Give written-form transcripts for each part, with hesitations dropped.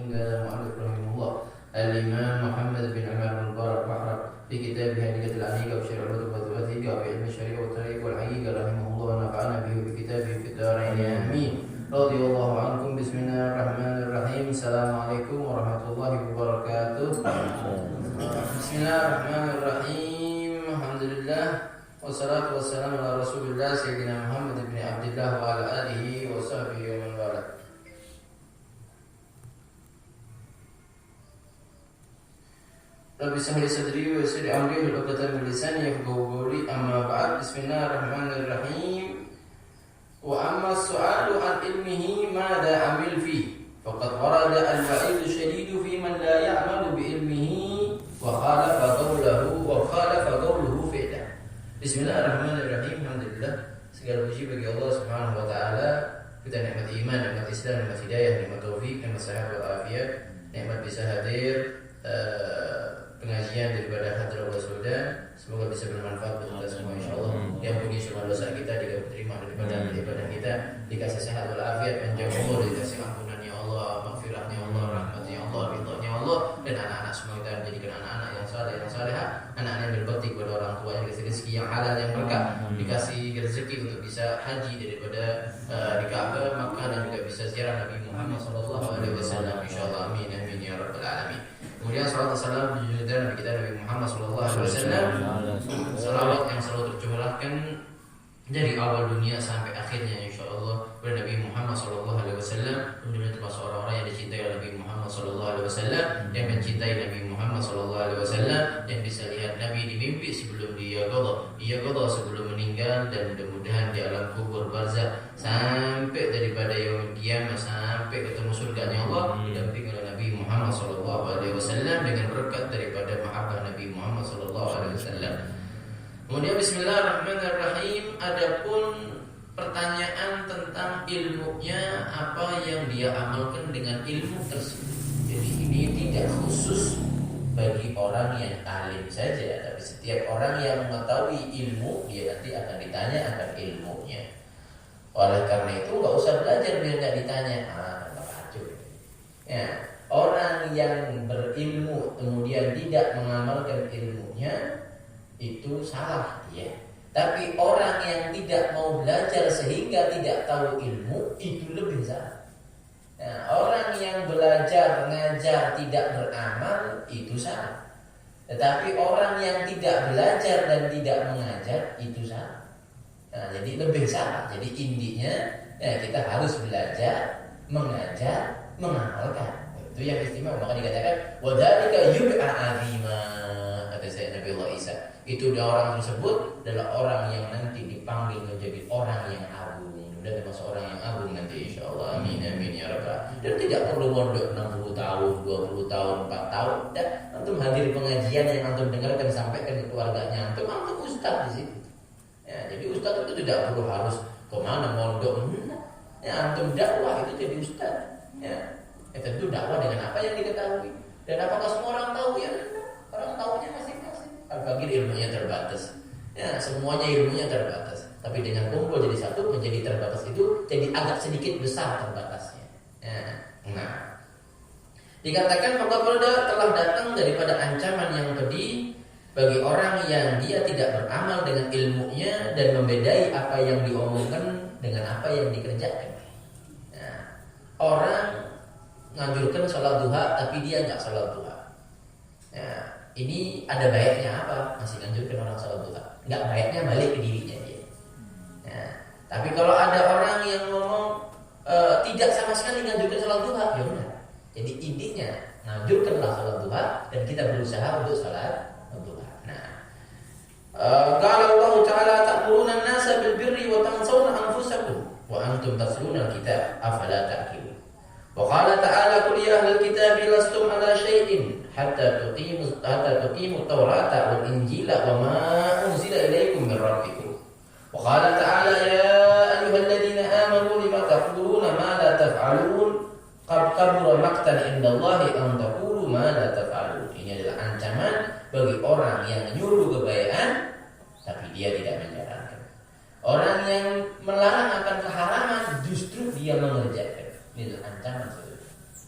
hingga mu'allif rahimahullah Al-Imam Muhammad bin Umar bin Barak Bahra fi kitab Hadiyatul Anika wa Syarh al-Wathika wa ilmi syariah wa tariq wal haqiqah rahimahullah wa nafa'ana bihi bi kitabihi fid dharain amin. Radhiyallahu ankum. Bismillahirrahmanirrahim. Assalamualaikum warahmatullahi wabarakatuh. Bismillahirrahmanirrahim. Alhamdulillah wassalatu wassalamu ala Rasulillah sayyidina Muhammad bin Abdullah wa ala alihi wa sahbihi wa man wala. Rabbi sahli sadri wa yassir amri wa uqdatan min lisani yafqahu qawli. Amma ba'd. Bismillahirrahmanirrahim. Wa amma as-su'alu an ilmihi madha amil fi faqad warada al-wa'id shadidu fi man la ya'malu bi ilmihi wa khalafa qawluhu fi'la. Bismillahirrahmanirrahim. Alhamdulillah, segala puji bagi Allah Subhanahu wa taala. Kita nikmat iman, nikmat Islam, nikmat hidayah, nikmat taufik, nikmat sehat wal afiat, nikmat bisa hadir pengajian daripada Hadrah Rasulullah. Semoga bisa bermanfaat untuk kita semua insyaallah. Diampuni semua dosa kita, diterima daripada ibadah kita, dikasih sehat wal afiat, panjang umur, dikasih ampunannya Allah, maghfirahnya Allah, rahmatnya Allah, ridhonya Allah, dan anak-anak semua kita menjadikan anak-anak yang saleh, yang salehah, anak-anak yang berbakti kepada orang tuanya, dikasih rezeki yang halal, yang berkah, dikasih rezeki untuk bisa haji daripada di Ka'bah, Makkah, dan juga bisa ziarah Nabi Muhammad sallallahu alaihi wasallam insyaallah. Amin amin ya rabbal alamin. Kemudian salawat dan salam junjungan Nabi kita Nabi Muhammad sallallahu alaihi wasallam, salawat yang selalu tercurahkan dari awal dunia sampai akhirnya insyaallah kepada Nabi Muhammad sallallahu alaihi wasallam. Kemudian termasuk orang-orang yang dicintai oleh Nabi Muhammad sallallahu alaihi wasallam, yang mencintai Nabi Muhammad sallallahu alaihi wasallam, yang bisa lihat Nabi di mimpi sebelum dia qada sebelum meninggal, dan mudah-mudahan di alam kubur barzakh sampai daripada yaumul qiyamah sampai ketemu surganya Allah didampingi oleh Nabi Muhammad sallallahu alaihi wasallam dengan berkat daripada mahabbah Nabi Muhammad sallallahu alaihi wasallam. Kemudian bismillahirrahmanirrahim, adapun pertanyaan tentang ilmunya, apa yang dia amalkan dengan ilmu tersebut. Jadi ini tidak khusus bagi orang yang alim saja, tapi setiap orang yang mengetahui ilmu dia nanti akan ditanya akan ilmunya. Oleh karena itu nggak usah belajar biar nggak ditanya. Ya, orang yang berilmu kemudian tidak mengamalkan ilmunya itu salah dia. Tapi orang yang tidak mau belajar sehingga tidak tahu ilmu itu lebih salah. Nah, orang yang belajar, mengajar, tidak beramal itu salah. Tetapi orang yang tidak belajar dan tidak mengajar itu salah. Nah, jadi lebih salah. Jadi intinya ya, kita harus belajar, mengajar, mengamalkan. Itu yang istimewa. Maka dikatakan wadzalika yub'a azima, kata saya Nabi Allah Isa. Itu orang tersebut adalah orang yang nanti dipanggil menjadi orang yang agung. Dan termasuk orang yang agung nanti insyaallah. Amin amin ya rabbal. Dan tidak perlu mondok 60 tahun, 20 tahun, 4 tahun. Dan antum hadir pengajian yang antum dengarkan sampaikan ke keluarganya antum ustaz di situ. Ya, jadi ustaz itu tidak perlu harus kemana mondok. Ya, antum dakwah itu jadi ustaz. Ya, tentu dakwah dengan apa yang diketahui. Dan apakah semua orang tahu? Ya, orang tahunya masing-masing. Al-Fakir ilmunya terbatas. Ya, semuanya ilmunya terbatas. Tapi dengan kumpul jadi satu menjadi terbatas itu jadi agak sedikit besar terbatasnya. Ya, nah, dikatakan apabila telah datang daripada ancaman yang pedih bagi orang yang dia tidak beramal dengan ilmunya dan membedai apa yang diomongkan dengan apa yang dikerjakan. Nah, orang nganjurkan sholat duha tapi dia nggak sholat duha. Ya, ini ada baiknya apa? Masih nganjurkan orang sholat duha. Nggak baiknya balik ke dirinya dia. Ya, tapi kalau ada orang yang ngomong tidak sama sekali nganjurkan sholat duha, ya udah. Jadi intinya nganjurkanlah sholat duha dan kita berusaha untuk sholat duha. Nah, qala Allah Ta'ala ta'muruna an-nasa bil birri wa tansawna anfusakum wa antum tatluna al-kitab afala ta'qilun. Wa qala ta'ala qul ya ahlal kitabi lastum ala syai'in hatta tuqimu at-taurata wal injila wa ma unzila ilaykum min rabbikum. Wa qala ta'ala ya ayyuhalladzina amanu lima taquluna ma la taf'alun qad kabura maqtan indallahi an taqulu ma la taf'alun. Ini adalah ancaman bagi orang yang nyuruh kebaikan tapi dia tidak menjalankan. Orang yang melarang akan keharaman justru dia mengerjakan. Ini adalah ancaman.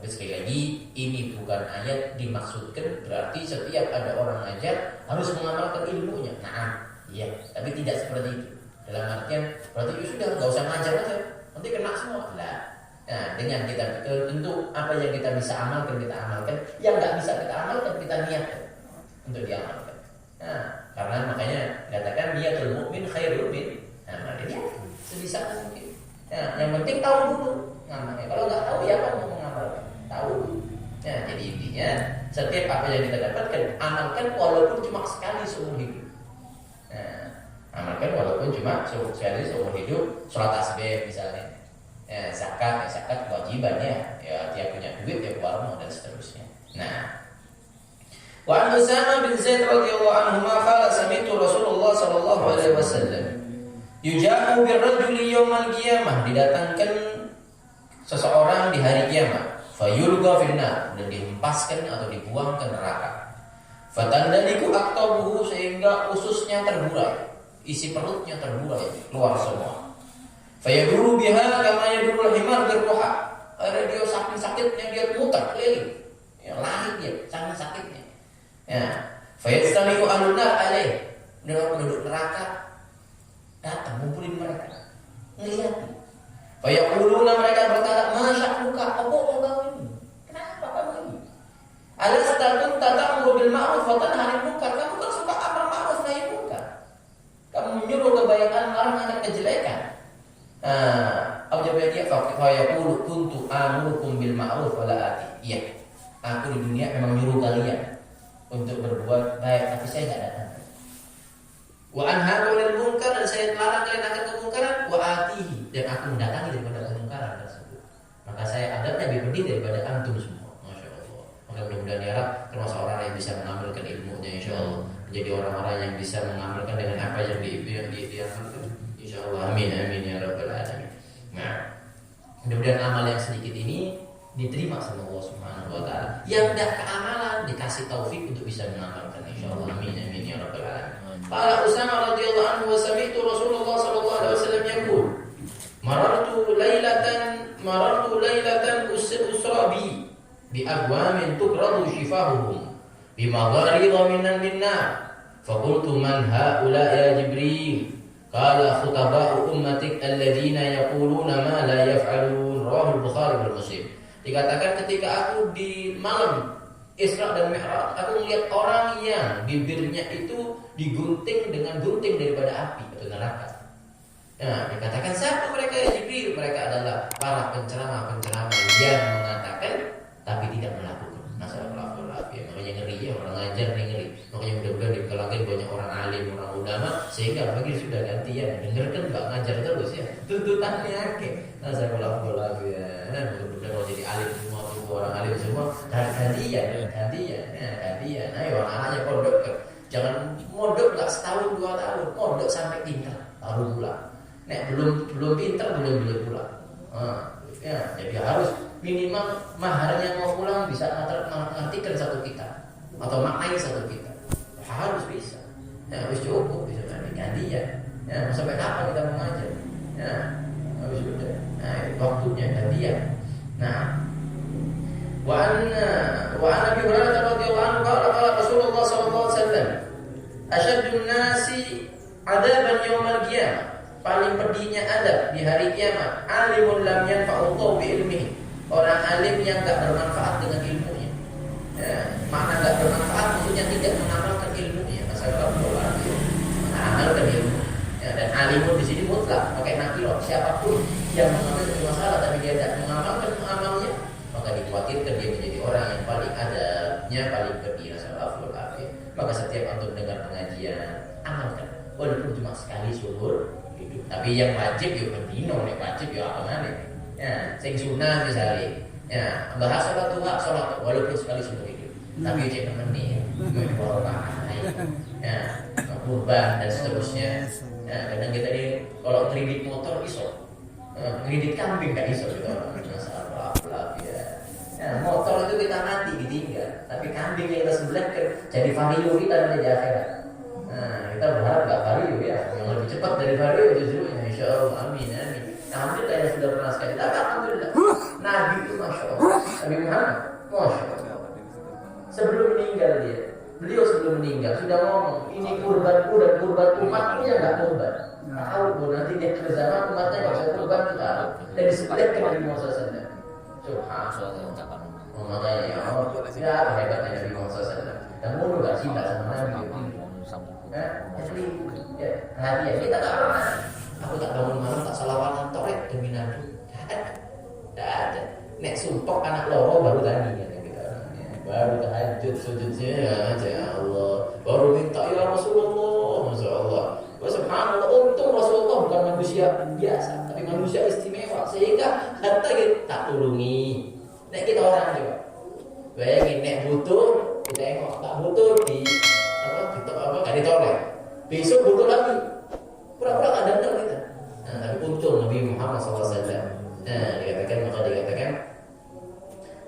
Tapi sekali lagi, ini bukan ayat dimaksudkan berarti setiap ada orang ngajar harus mengamalkan ilmunya. Nah, iya, tapi tidak seperti itu. Dalam artian berarti ya sudah nggak usah ngajar aja, nanti kena semua. Nah, dengan kita tentu apa yang kita bisa amalkan kita amalkan, yang nggak bisa kita amalkan kita niatkan untuk diamalkan. Nah, karena makanya katakan niatul mukmin khairul min. Nah, makanya sebisa mungkin. Nah, yang penting tahu dulu ngamalnya. Kalau nggak tahu ya apa mau mengamalkan? Tahu. Nah, jadi intinya setiap apa yang kita dapatkan amalkan walaupun cuma sekali seumur hidup. Nah, amalkan walaupun cuma sekali seumur hidup. Sholat tasbih misalnya, zakat kewajiban ya dia punya duit ya keluar dan seterusnya. Nah, wa an Usama bin Zaid radhiyallahu anhu qala sami'tu Rasulullah sallallahu alaihi wasallam yujamu birrajuli yaumal qiyamah, didatangkan seseorang di hari kiamat, fayulqa finnar, dan dihempaskan atau dibuang ke neraka. Fatandaliku aqtabuhu, sehingga ususnya terburai, isi perutnya terburai, keluar semua. Fayaduru biha kama yadurul himar birruha, ada dia saking sakitnya dia muter keliling, ya lari dia saking sakitnya. Ya, fayastami'u ahlun nar alaih, penduduk neraka datang ngumpulin mereka, ngeliatin. Fayaquluna, mereka berkata, "Masya'luka, apa kau ini? Kenapa kamu ini? Alasta ta'muru bil ma'ruf wa tanha 'anil munkar." Kamu kan suka amar ma'ruf nahi munkar. Kamu menyuruh kebaikan, melarang kejelekan. Abu Jabir fayaqulu kuntu amurukum bil ma'ruf wa la ati. Iya, aku di dunia memang menyuruh kalian untuk berbuat baik, tapi saya enggak datang. Wa anhaakum 'anil munkar, dan saya larang kalian akan kemungkaran, wa atihi, dan aku mendatangi daripada kemungkaran tersebut. Maka saya adabnya lebih pedih daripada antum semua. Masya Allah. Maka mudah-mudahan ya Rabb termasuk orang yang bisa mengamalkan ilmunya, insya Allah menjadi orang-orang yang bisa mengamalkan dengan apa yang diamalkan. Insya Allah, amin amin ya Rabbal alamin. Nah, mudah-mudahan amal yang sedikit ini diterima sama Allah Subhanahu wa taala. Yang tidak keamalan dikasih taufik untuk bisa mengamalkan, insya Allah, amin amin ya Rabbal alamin. Qala Usama radhiyallahu anhu wa sami'tu Rasulullah sallallahu alaihi wasallam yaqul marartu laylatan usra bi aqwamin tukradu shifahuhum bima gharida minan minnar faqultu man haula ya Jibril qala khutaba'u ummatik alladziina yaquluna ma la yaf'alun, rawahu Bukhari wa Muslim. Dikatakan ketika aku di malam Isra dan Mi'raj, aku melihat orang yang bibirnya itu digunting dengan gunting daripada api atau neraka. Nah, dikatakan siapa mereka ya Jibril? Mereka adalah para penceramah-penceramah yang mengatakan tapi tidak melakukan. Nasallallahu alaihi, makanya ngeri ya orang ngajar nih ngeri. Makanya mudah-mudahan di kalangan banyak orang alim, orang ulama, sehingga bagi sudah gantian dengarkan nggak ngajar terus ya. Tuntutannya akeh. Nasallallahu alaihi ya. Mudah-mudahan kalau jadi alim semua, orang alim semua gantian. Ayo anak-anaknya pondok, jangan mondok nggak setahun 2 tahun, mondok sampai pintar baru pulang. Nek belum pintar belum pulang. Ya, jadi harus minimal maharnya mau pulang bisa mengartikan 1 kitab atau maknai 1 kitab. Harus bisa. Ya, harus cukup bisa gantian. Ya, sampai kapan kita mengajar? Ya, harus sudah. Nah, waktunya gantian. Nah, wa Abi Hurairah radhiyallahu anhu qala Rasulullah sallallahu alaihi wasallam asyaddun nasi adaban yaumil qiyamah, paling pedihnya adab di hari kiamat alimun lam yanfa'u bi ilmihi, orang alim yang enggak bermanfaat dengan ilmunya. Ya, makna enggak bermanfaat maksudnya tidak mengamalkan ilmunya. Masalah mengamalkan ilmu. Ya, dan alimun di sini mutlak pakai nakirah, siapapun yang mengambil masalah tapi dia tidak mengamalkan amalnya, maka dikhawatirkan dia menjadi orang yang paling adabnya paling pedih. Nasallallahu alaihi. Maka setiap antum dengar pengajian amalkan walaupun cuma sekali seumur hidup. Tapi yang wajib ya bendino, nek wajib ya apa maneh. Ya, sing sunah misalnya. Ya, bahas salat walaupun sekali seumur hidup. Tapi cek menit, ya, kurban dan seterusnya. Ya, kadang kita ini kalau kredit motor iso, kredit kambing kan iso gitu. Masalah ya. Ya, motor itu kita mati ditinggal, tapi kambing yang kita sembelihkan jadi vario kita di akhirat. Nah, kita berharap gak vario ya, yang lebih cepat dari vario justru ya, insya Allah, amin amin. Alhamdulillah yang sudah pernah sekali, tapi alhamdulillah Nabi itu masya Allah Nabi Muhammad, Masya Allah. Sebelum meninggal beliau sebelum meninggal sudah ngomong, ini kurbanku dan kurban umatku yang nggak kurban. Tahu bu, nanti dia akhir zaman umatnya nggak bisa kurban kita dan disebutkan Nabi Muhammad SAW. Subhanallah. Makanya ya Allah, ya hebatnya Nabi Muhammad SAW. Dan mulu gak cinta sama Nabi. Jadi ya perhatian kita tak pernah. Aku tak bangun malam tak salawanan torek demi Nabi. Tidak ada. Nek sumpok anak loro baru tadi ya kita. Baru tahajud sujudnya ya Allah. Baru minta ya Rasulullah, Masya Allah. Subhanallah, untung Rasulullah bukan manusia biasa, tapi manusia istimewa sehingga hatta kita tak tulungi. Nek kita orang coba. Bayangin nek butuh kita tengok, tak butuh di gak ditolak. Besok butuh lagi. Pura-pura gak datang kita. Nah, tapi untung Nabi Muhammad SAW. Dikatakan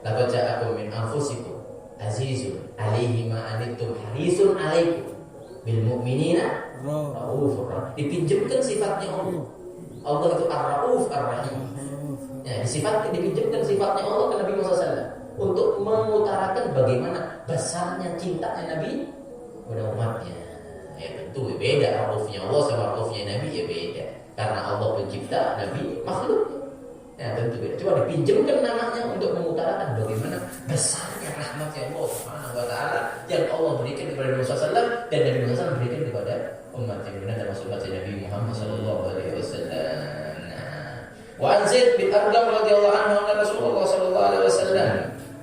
laqad ja'akum min anfusikum azizun 'alaihi ma anittum harisun 'alaikum bil mu'minina raufur rahim. Dipinjamkan sifatnya Allah. Allah itu Ar-Rauf Ar-Rahim. Ya, dipinjamkan sifatnya Allah ke Nabi Muhammad SAW untuk mengutarakan bagaimana besarnya cintanya Nabi kepada umatnya. Ya tentu beda raufnya Allah sama raufnya Nabi ya beda. Karena Allah pencipta, Nabi makhluk. Ya tentu beda. Coba dipinjamkan namanya untuk mengutarakan bagaimana besarnya rahmatnya Allah Subhanahu wa taala yang Allah berikan kepada Nabi Muhammad SAW dan Nabi Muhammad SAW berikan kepada umat yang benar dan maksud Nabi Muhammad sallallahu alaihi wasallam. Wa Zaid bin Arqam radhiyallahu anhu anna Rasulullah sallallahu alaihi wasallam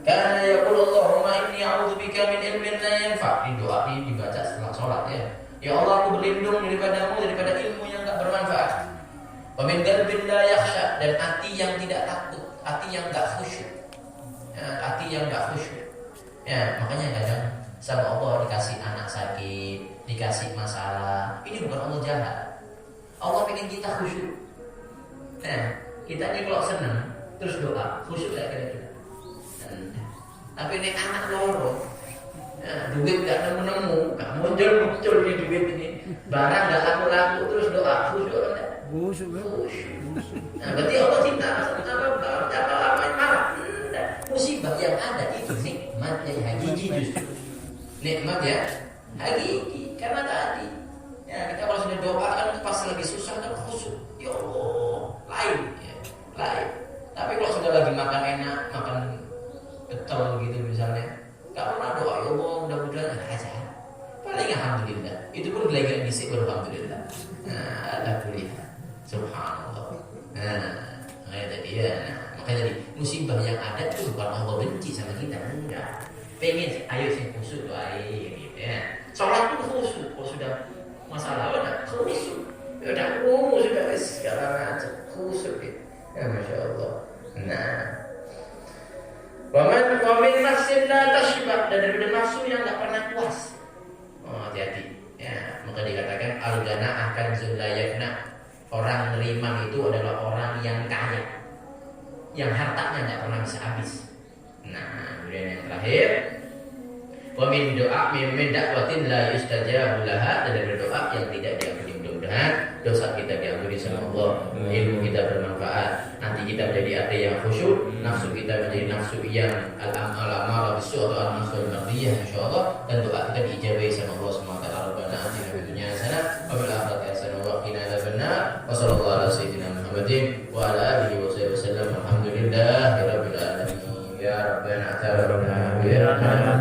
kana yaqulu Allahumma inni a'udzubika min ilmin la yanfa'. Doa ini dibaca setelah salat ya. Ya Allah, aku berlindung daripadamu daripada ilmu yang enggak bermanfaat. Wa min qalbin la yakhsha, dan hati yang tidak takut, hati yang enggak khusyuk. Ya, hati yang enggak khusyuk. Ya, makanya kadang sama Allah dikasih anak sakit, dikasih masalah. Ini bukan Allah jahat. Allah pengen kita khusyuk. Nah, kita ini kalau senang terus doa, khusyuk gak kira-kira. Tapi ini anak loro, duit gak nemu-nemu, gak muncul di duit ini. Barang gak laku-laku terus doa, khusyuk enggak? Khusyuk. Nah, berarti Allah cinta apa marah. Musibah yang ada itu nikmat yang hakiki justru. Nikmat ya hakiki. Karena tadi ya kita kalau sudah doa kan pas lagi susah kan khusyuk. Ya Allah, lain. Tapi kalau sudah lagi makan enak, makan betul gitu misalnya, gak pernah doa ya Allah mudah-mudahan aja. Paling alhamdulillah. Itu pun lagi bisik baru alhamdulillah. Alhamdulillah. Subhanallah. Tadi ya. Makanya tadi musibah yang ada itu bukan Allah benci sama kita, enggak. Pengen ayo sih khusyuk doain gitu ya. Sholat pun khusyuk. Kalau sudah masalah udah khusyuk. Udah sudah segala macam khusyuk gitu. Ya Masya Allah. Nah, wamin nafsin la tashbah, dan daripada nafsu yang tak pernah puas. Hati-hati. Ya, maka dikatakan al-ghana akan zulayakna. Orang beriman itu adalah orang yang kaya, yang hartanya tak pernah bisa habis. Nah, kemudian yang terakhir, wa min doa min dakwatin la yustajabu laha, dan daripada doa yang tidak diampuni. Mudah-mudahan dosa kita diampuni sama Allah, ilmu kita bermanfaat, nanti kita menjadi hati yang khusyuk, nafsu kita menjadi nafsu yang al-amarah bisu' atau al-nafsu al-mardiyah insyaallah, dan doa kita diijabahi sama Allah SWT. Rabbana atina fid dunya hasanah wa fil akhirati hasanah wa qina adzabannar. Wa sallallahu ala sayyidina Muhammadin wa ala alihi wa sahbihi wasallam. Alhamdulillahirabbil alamin. Ya Rabbana ta'ala ya Rabbana